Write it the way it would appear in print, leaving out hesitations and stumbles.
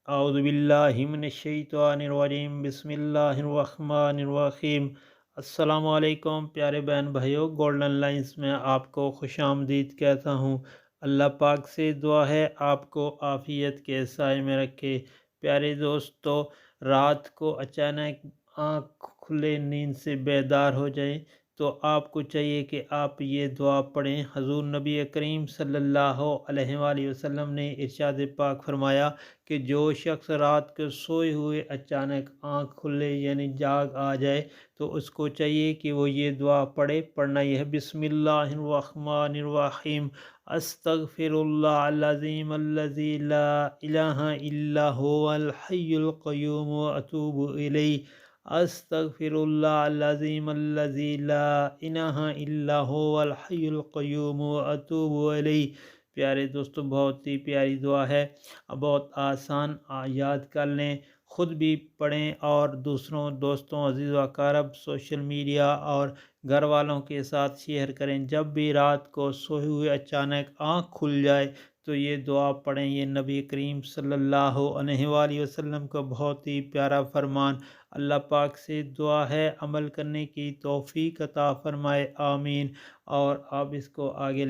اعوذ باللہ من الشیطان الرجیم، بسم اللہ الرحمن الرحیم۔ السلام علیکم پیارے بہن بھائیوں، گولڈن لائنز میں آپ کو خوش آمدید کہتا ہوں۔ اللہ پاک سے دعا ہے آپ کو عافیت کے سائے میں رکھے۔ پیارے دوستو، رات کو اچانک آنکھ کھلے نیند سے بیدار ہو جائیں تو آپ کو چاہیے کہ آپ یہ دعا پڑھیں۔ حضور نبی کریم صلی اللہ علیہ وآلہ وسلم نے ارشاد پاک فرمایا کہ جو شخص رات کو سوئے ہوئے اچانک آنکھ کھلے یعنی جاگ آ جائے تو اس کو چاہیے کہ وہ یہ دعا پڑھے۔ پڑھنا یہ ہے: بسم اللہ الرحمن الرحیم، استغفر اللہ العظیم الذی لا الہ الا هو الحی القیوم واتوب الیہ، استغفر اللہ العظیم الذی لا الہ الا هو الحی القیوم واتوب الیہ۔ پیارے دوستو، بہت ہی پیاری دعا ہے، بہت آسان، یاد کر لیں، خود بھی پڑھیں اور دوسروں دوستوں عزیز و اقارب سوشل میڈیا اور گھر والوں کے ساتھ شیئر کریں۔ جب بھی رات کو سوئے ہوئے اچانک آنکھ کھل جائے تو یہ دعا پڑھیں۔ یہ نبی کریم صلی اللہ علیہ وآلہ وسلم کا بہت ہی پیارا فرمان۔ اللہ پاک سے دعا ہے عمل کرنے کی توفیق عطا فرمائے، آمین۔ اور آپ اس کو آگے